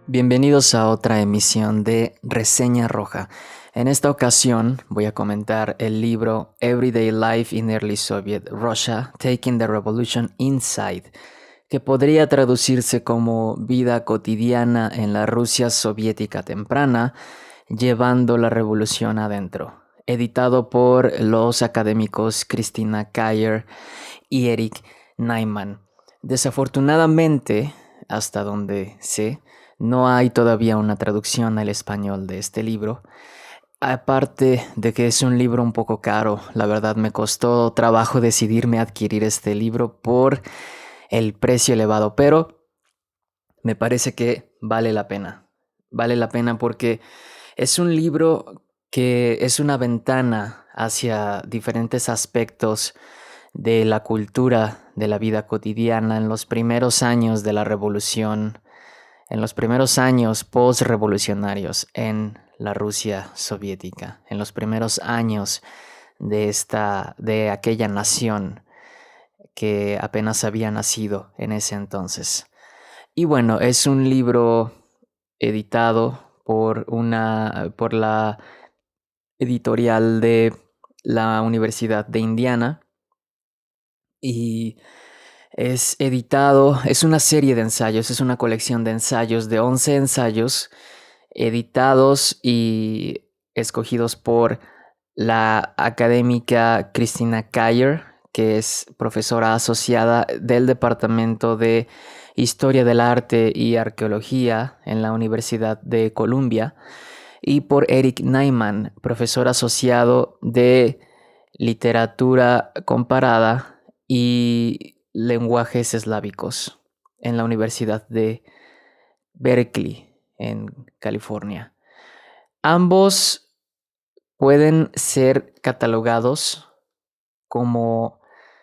Bienvenidos a otra emisión de Reseña Roja. En esta ocasión voy a comentar el libro Everyday Life in Early Soviet Russia, Taking the Revolution Inside, que podría traducirse como Vida cotidiana en la Rusia soviética temprana, llevando la revolución adentro, editado por los académicos Christina Kayer y Eric Nyman. Desafortunadamente, hasta donde sé, no hay todavía una traducción al español de este libro. Aparte de que es un libro un poco caro, la verdad me costó trabajo decidirme a adquirir este libro por el precio elevado, pero me parece que vale la pena. Vale la pena porque es un libro que es una ventana hacia diferentes aspectos de la cultura de la vida cotidiana en los primeros años de la revolución, en los primeros años post-revolucionarios en la Rusia soviética, en los primeros años de aquella nación que apenas había nacido en ese entonces. Y bueno, es un libro editado por la editorial de la Universidad de Indiana y es una serie de ensayos, es una colección de ensayos, de 11 ensayos editados y escogidos por la académica Christina Kayer, que es profesora asociada del Departamento de Historia del Arte y Arqueología en la Universidad de Columbia, y por Eric Nyman, profesor asociado de Literatura Comparada y Lenguajes Eslávicos en la Universidad de Berkeley, en California. Ambos pueden ser catalogados como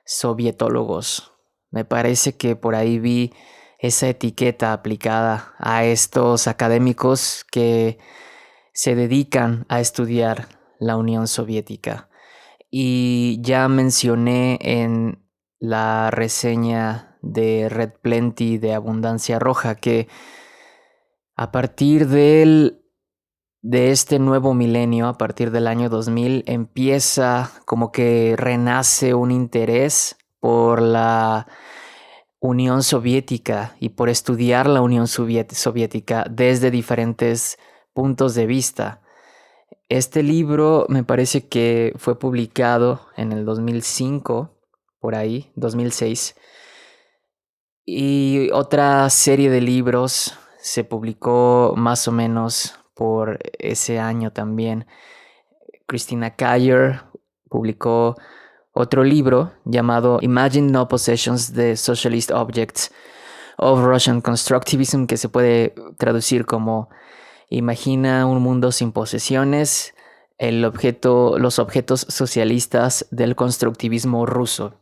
sovietólogos. Me parece que por ahí vi esa etiqueta aplicada a estos académicos que se dedican a estudiar la Unión Soviética. Y ya mencioné en la reseña de Red Plenty de Abundancia Roja que a partir de este nuevo milenio, a partir del año 2000, empieza como que renace un interés por la Unión Soviética y por estudiar la Unión Soviética desde diferentes puntos de vista. Este libro me parece que fue publicado en el 2005, por ahí, 2006. Y otra serie de libros se publicó más o menos por ese año también. Christina Kayer publicó otro libro llamado Imagine No Possessions: The Socialist Objects of Russian Constructivism, que se puede traducir como Imagina un mundo sin posesiones, los objetos socialistas del constructivismo ruso.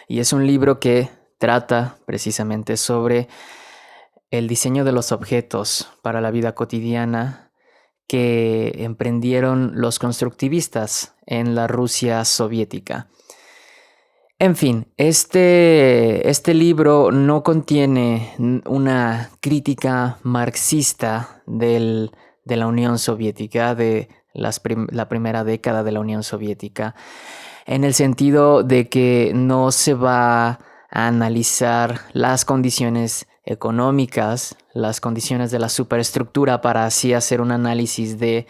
Y es un libro que trata precisamente sobre el diseño de los objetos para la vida cotidiana que emprendieron los constructivistas en la Rusia soviética. En fin, este libro no contiene una crítica marxista de la Unión Soviética, de la primera década de la Unión Soviética, en el sentido de que no se va a analizar las condiciones económicas, las condiciones de la superestructura para así hacer un análisis de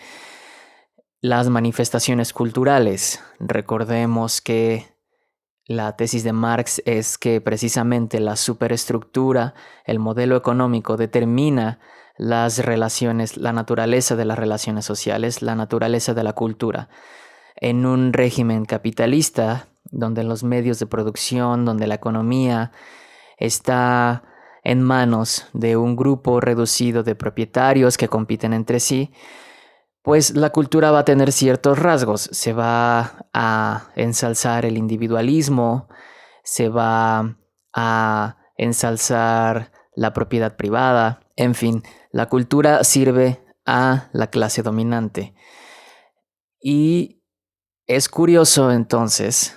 las manifestaciones culturales. Recordemos que la tesis de Marx es que precisamente la superestructura, el modelo económico, determina las relaciones, la naturaleza de las relaciones sociales, la naturaleza de la cultura. En un régimen capitalista, donde los medios de producción, donde la economía está en manos de un grupo reducido de propietarios que compiten entre sí, pues la cultura va a tener ciertos rasgos. Se va a ensalzar el individualismo, se va a ensalzar la propiedad privada, en fin, la cultura sirve a la clase dominante. Y es curioso entonces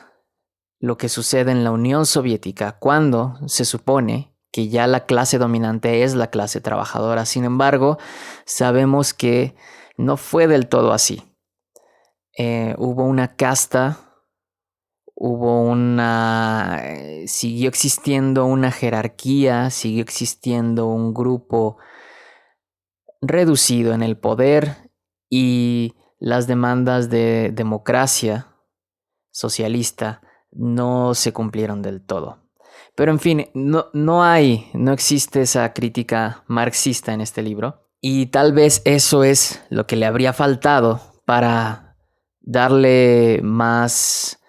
lo que sucede en la Unión Soviética cuando se supone que ya la clase dominante es la clase trabajadora. Sin embargo, sabemos que no fue del todo así. Hubo una casta, siguió existiendo una jerarquía, siguió existiendo un grupo reducido en el poder y las demandas de democracia socialista no se cumplieron del todo. Pero en fin, no existe esa crítica marxista en este libro y tal vez eso es lo que le habría faltado para darle más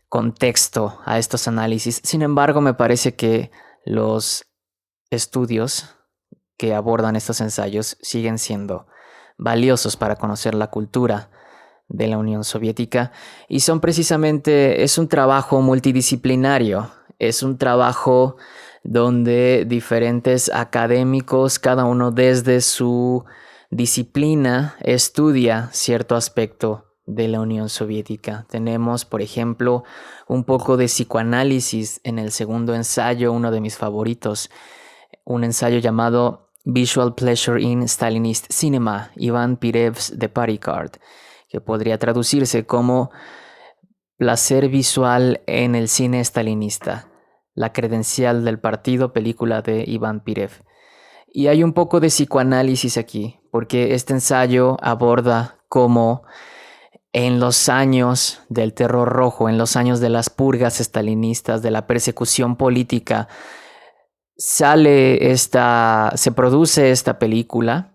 contexto a estos análisis. Sin embargo, me parece que los estudios que abordan estos ensayos siguen siendo valiosos para conocer la cultura de la Unión Soviética y es un trabajo multidisciplinario, es un trabajo donde diferentes académicos, cada uno desde su disciplina, estudia cierto aspecto de la Unión Soviética. Tenemos, por ejemplo, un poco de psicoanálisis en el segundo ensayo, uno de mis favoritos, un ensayo llamado Visual Pleasure in Stalinist Cinema, Iván Pirev's The Party Card, que podría traducirse como placer visual en el cine stalinista, la credencial del partido, película de Iván Pirev. Y hay un poco de psicoanálisis aquí, porque este ensayo aborda cómo en los años del terror rojo, en los años de las purgas estalinistas, de la persecución política, se produce esta película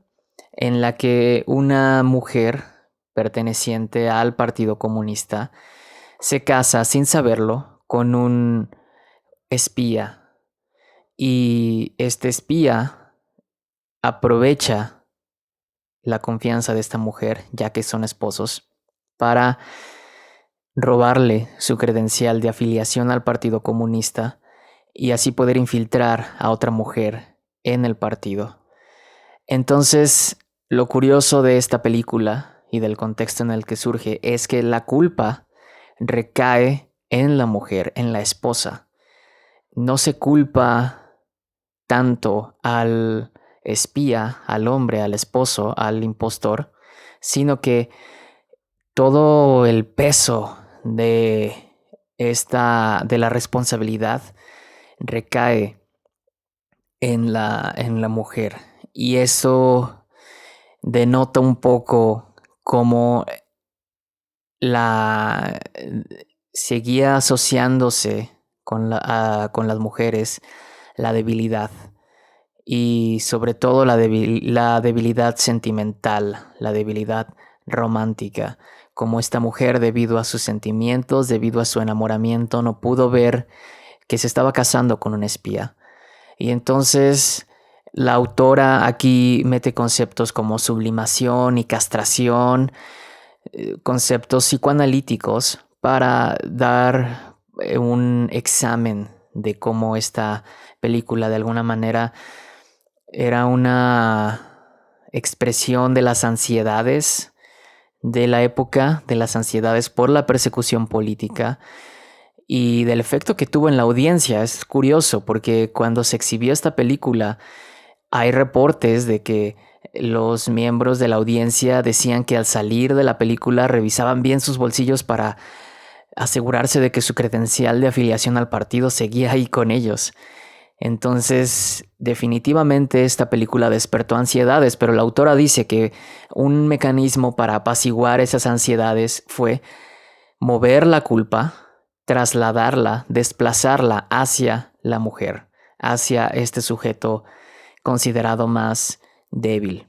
en la que una mujer perteneciente al Partido Comunista se casa sin saberlo con un espía y este espía aprovecha la confianza de esta mujer, ya que son esposos, para robarle su credencial de afiliación al Partido Comunista y así poder infiltrar a otra mujer en el partido. Entonces, lo curioso de esta película y del contexto en el que surge es que la culpa recae en la mujer, en la esposa. No se culpa tanto al espía, al hombre, al esposo, al impostor, sino que todo el peso de la responsabilidad recae en la mujer. Y eso denota un poco cómo seguía asociándose con las mujeres la debilidad y sobre todo la debilidad sentimental, la debilidad romántica, como esta mujer debido a sus sentimientos, debido a su enamoramiento, no pudo ver que se estaba casando con un espía. Y entonces la autora aquí mete conceptos como sublimación y castración, conceptos psicoanalíticos para dar un examen de cómo esta película de alguna manera era una expresión de las ansiedades de la época, de las ansiedades por la persecución política y del efecto que tuvo en la audiencia. Es curioso porque cuando se exhibió esta película hay reportes de que los miembros de la audiencia decían que al salir de la película revisaban bien sus bolsillos para asegurarse de que su credencial de afiliación al partido seguía ahí con ellos. Entonces, definitivamente esta película despertó ansiedades, pero la autora dice que un mecanismo para apaciguar esas ansiedades fue mover la culpa, trasladarla, desplazarla hacia la mujer, hacia este sujeto considerado más débil,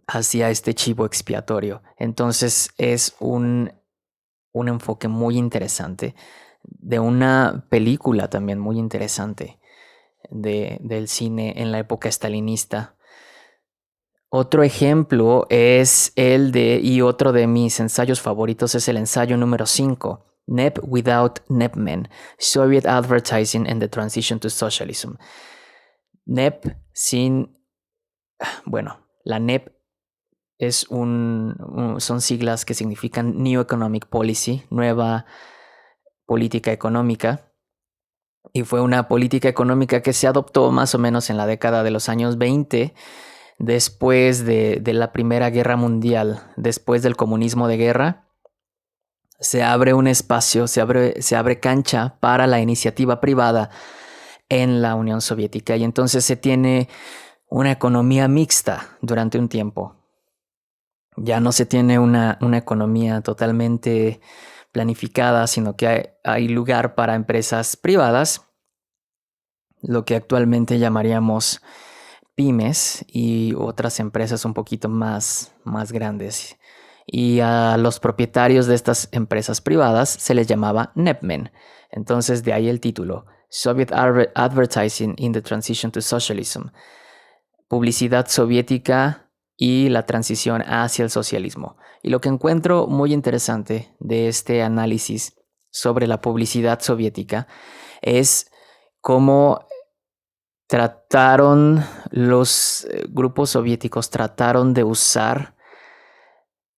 hacia este chivo expiatorio. Entonces es un enfoque muy interesante de una película también muy interesante del cine en la época stalinista. Otro ejemplo es y otro de mis ensayos favoritos es el ensayo número 5, NEP Without NEPmen, Soviet Advertising and the Transition to Socialism. NEP la NEP son siglas que significan New Economic Policy, nueva política económica. y fue una política económica que se adoptó más o menos en la década de los años 20, después de la Primera Guerra Mundial, después del comunismo de guerra. Se abre un espacio, se abre cancha para la iniciativa privada en la Unión Soviética, y entonces se tiene una economía mixta durante un tiempo. Ya no se tiene una economía totalmente planificada, sino que hay lugar para empresas privadas, lo que actualmente llamaríamos pymes, y otras empresas un poquito más grandes. Y a los propietarios de estas empresas privadas se les llamaba NEPmen. Entonces de ahí el título, Soviet Advertising in the Transition to Socialism, publicidad soviética y la transición hacia el socialismo. Y lo que encuentro muy interesante de este análisis sobre la publicidad soviética es cómo los grupos soviéticos trataron de usar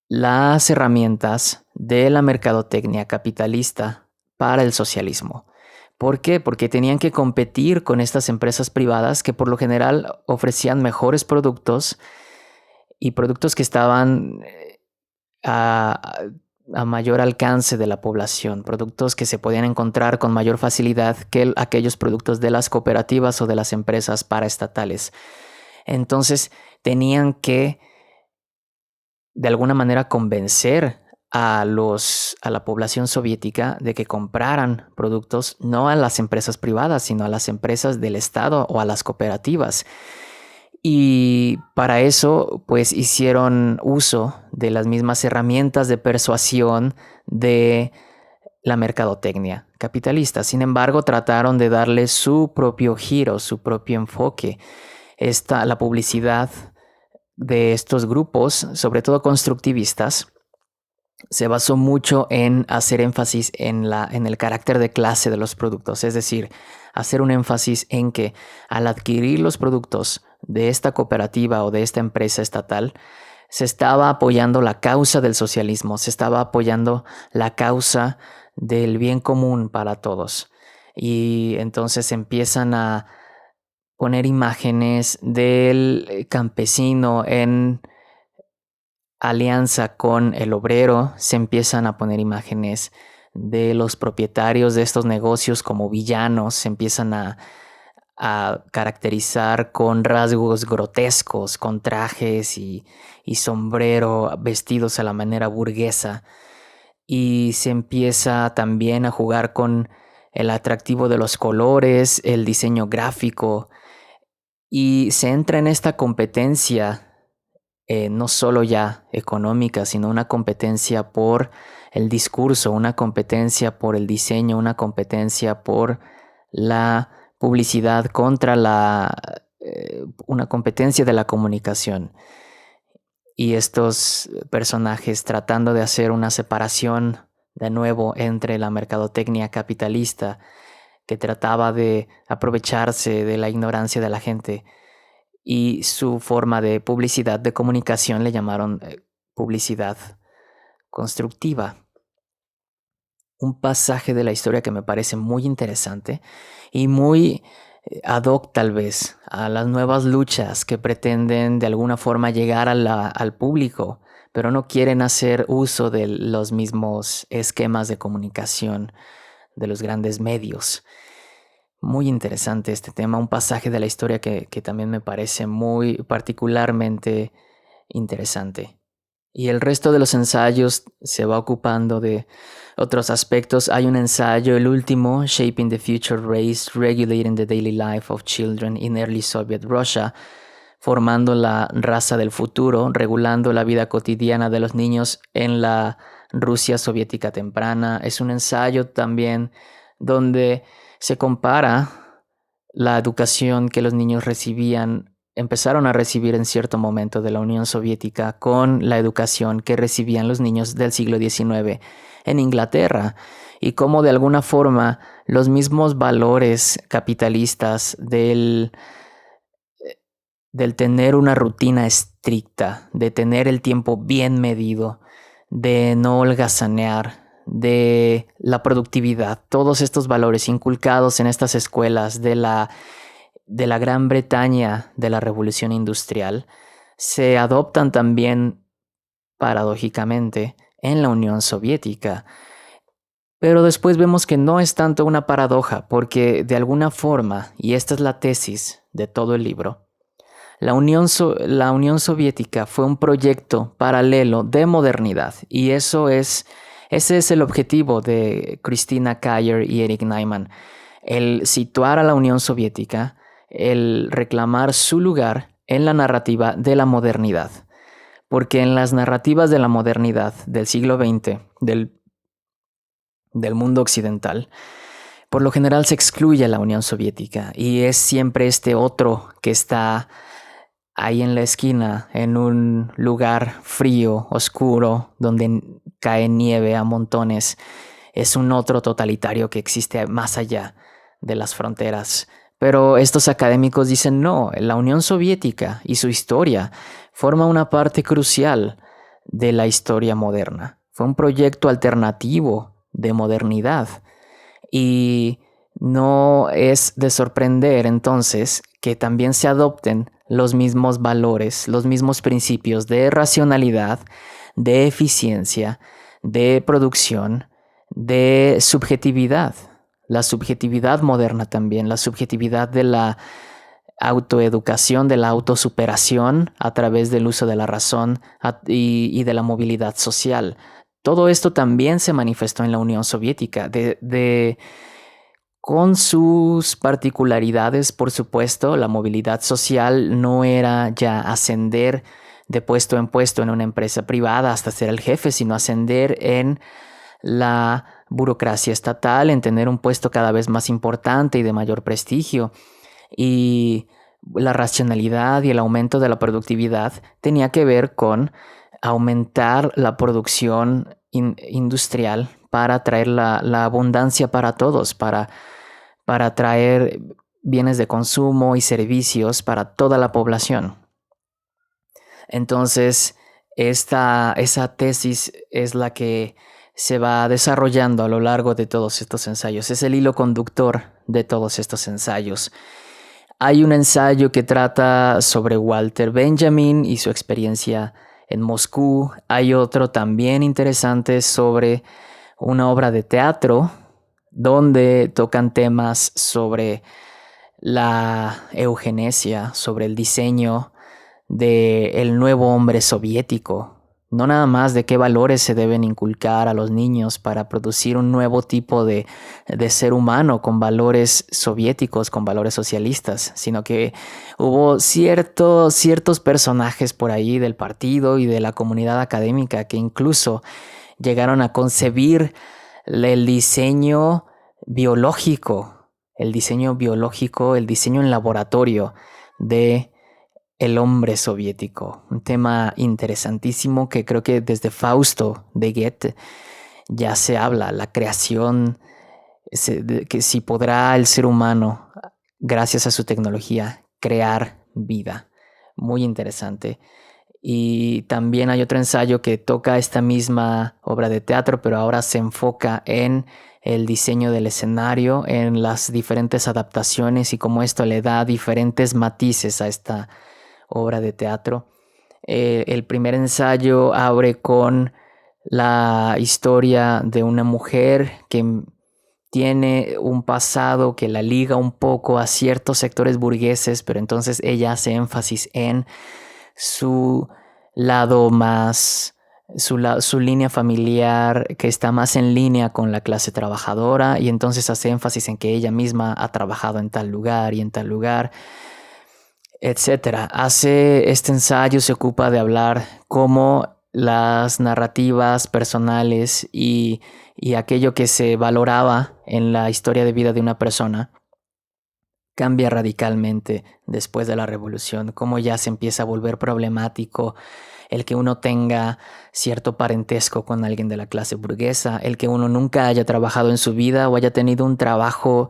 las herramientas de la mercadotecnia capitalista para el socialismo. ¿Por qué? Porque tenían que competir con estas empresas privadas que por lo general ofrecían mejores productos, y productos que estaban a mayor alcance de la población, productos que se podían encontrar con mayor facilidad que aquellos productos de las cooperativas o de las empresas paraestatales. Entonces tenían que de alguna manera convencer a la población soviética de que compraran productos no a las empresas privadas, sino a las empresas del Estado o a las cooperativas. Y para eso, pues hicieron uso de las mismas herramientas de persuasión de la mercadotecnia capitalista. Sin embargo, trataron de darle su propio giro, su propio enfoque. La publicidad de estos grupos, sobre todo constructivistas, se basó mucho en hacer énfasis en el carácter de clase de los productos, es decir, hacer un énfasis en que al adquirir los productos de esta cooperativa o de esta empresa estatal, se estaba apoyando la causa del socialismo, se estaba apoyando la causa del bien común para todos. Y entonces empiezan a poner imágenes del campesino en alianza con el obrero, se empiezan a poner imágenes de los propietarios de estos negocios como villanos, se empiezan a caracterizar con rasgos grotescos, con trajes y sombrero, vestidos a la manera burguesa, y se empieza también a jugar con el atractivo de los colores, el diseño gráfico, y se entra en esta competencia no solo ya económica, sino una competencia por el discurso, una competencia por el diseño, una competencia por la publicidad contra una competencia de la comunicación. Y estos personajes tratando de hacer una separación de nuevo entre la mercadotecnia capitalista, que trataba de aprovecharse de la ignorancia de la gente, y su forma de publicidad, de comunicación, le llamaron publicidad constructiva. Un pasaje de la historia que me parece muy interesante y muy ad hoc tal vez a las nuevas luchas que pretenden de alguna forma llegar al público, pero no quieren hacer uso de los mismos esquemas de comunicación de los grandes medios. Muy interesante este tema, un pasaje de la historia que también me parece muy particularmente interesante. Y el resto de los ensayos se va ocupando de otros aspectos. Hay un ensayo, el último, Shaping the Future Race, Regulating the Daily Life of Children in Early Soviet Russia, formando la raza del futuro, regulando la vida cotidiana de los niños en la Rusia soviética temprana. Es un ensayo también donde se compara la educación que los niños empezaron a recibir en cierto momento de la Unión Soviética con la educación que recibían los niños del siglo XIX en Inglaterra, y cómo de alguna forma los mismos valores capitalistas del tener una rutina estricta, de tener el tiempo bien medido, de no holgazanear, de la productividad, todos estos valores inculcados en estas escuelas de la Gran Bretaña de la Revolución Industrial, se adoptan también, paradójicamente, en la Unión Soviética. Pero después vemos que no es tanto una paradoja, porque de alguna forma, y esta es la tesis de todo el libro, la Unión Soviética fue un proyecto paralelo de modernidad, y ese es el objetivo de Christina Kayer y Eric Nyman, el situar a la Unión Soviética, el reclamar su lugar en la narrativa de la modernidad. Porque en las narrativas de la modernidad del siglo XX, del mundo occidental, por lo general se excluye a la Unión Soviética y es siempre este otro que está ahí en la esquina, en un lugar frío, oscuro, donde cae nieve a montones. Es un otro totalitario que existe más allá de las fronteras. Pero estos académicos dicen no, la Unión Soviética y su historia forma una parte crucial de la historia moderna. Fue un proyecto alternativo de modernidad y no es de sorprender entonces que también se adopten los mismos valores, los mismos principios de racionalidad, de eficiencia, de producción, de subjetividad. La subjetividad moderna también, la subjetividad de la autoeducación, de la autosuperación a través del uso de la razón y de la movilidad social. Todo esto también se manifestó en la Unión Soviética, con sus particularidades, por supuesto. La movilidad social no era ya ascender de puesto en puesto en una empresa privada hasta ser el jefe, sino ascender en la burocracia estatal, en tener un puesto cada vez más importante y de mayor prestigio. Y la racionalidad y el aumento de la productividad tenía que ver con aumentar la producción industrial para traer la abundancia para todos, para traer bienes de consumo y servicios para toda la población. Entonces, esa tesis es la que se va desarrollando a lo largo de todos estos ensayos. Es el hilo conductor de todos estos ensayos. Hay un ensayo que trata sobre Walter Benjamin y su experiencia en Moscú. Hay otro también interesante sobre una obra de teatro donde tocan temas sobre la eugenesia, sobre el diseño del nuevo hombre soviético. No nada más de qué valores se deben inculcar a los niños para producir un nuevo tipo de ser humano con valores soviéticos, con valores socialistas, sino que hubo ciertos personajes por ahí del partido y de la comunidad académica que incluso llegaron a concebir el diseño biológico, el diseño en laboratorio de el hombre soviético. Un tema interesantísimo que creo que desde Fausto de Goethe ya se habla, la creación, que si podrá el ser humano, gracias a su tecnología, crear vida. Muy interesante. Y también hay otro ensayo que toca esta misma obra de teatro, pero ahora se enfoca en el diseño del escenario, en las diferentes adaptaciones y cómo esto le da diferentes matices a esta obra de teatro. El primer ensayo abre con la historia de una mujer que tiene un pasado que la liga un poco a ciertos sectores burgueses, pero entonces ella hace énfasis en su lado más, su línea familiar que está más en línea con la clase trabajadora, y entonces hace énfasis en que ella misma ha trabajado en tal lugar y en tal lugar, etcétera. Hace este ensayo, se ocupa de hablar cómo las narrativas personales y aquello que se valoraba en la historia de vida de una persona cambia radicalmente después de la revolución, cómo ya se empieza a volver problemático el que uno tenga cierto parentesco con alguien de la clase burguesa, el que uno nunca haya trabajado en su vida o haya tenido un trabajo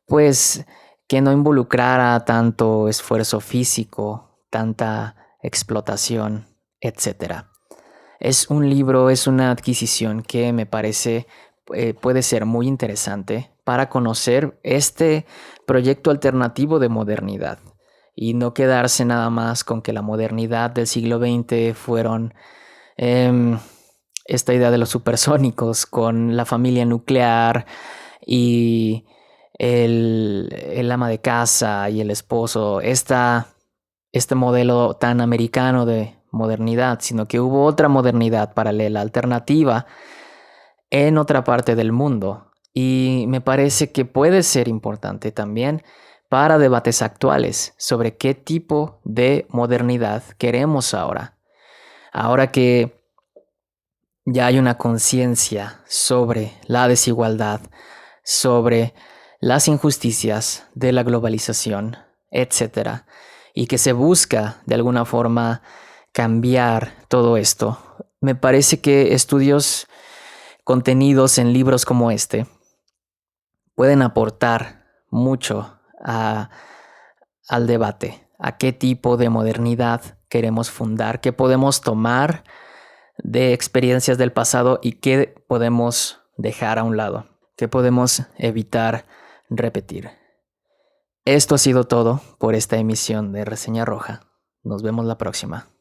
pues que no involucrara tanto esfuerzo físico, tanta explotación, etc. Es un libro, es una adquisición que me parece puede ser muy interesante para conocer este proyecto alternativo de modernidad y no quedarse nada más con que la modernidad del siglo XX fueron eh, esta idea de los supersónicos con la familia nuclear y el ama de casa y el esposo, este modelo tan americano de modernidad, sino que hubo otra modernidad paralela, alternativa, en otra parte del mundo. Y me parece que puede ser importante también para debates actuales sobre qué tipo de modernidad queremos ahora. Ahora que ya hay una conciencia sobre la desigualdad, sobre las injusticias de la globalización, etcétera, y que se busca de alguna forma cambiar todo esto. Me parece que estudios contenidos en libros como este pueden aportar mucho al debate, a qué tipo de modernidad queremos fundar, qué podemos tomar de experiencias del pasado y qué podemos dejar a un lado, qué podemos evitar repetir. Esto ha sido todo por esta emisión de Reseña Roja. Nos vemos la próxima.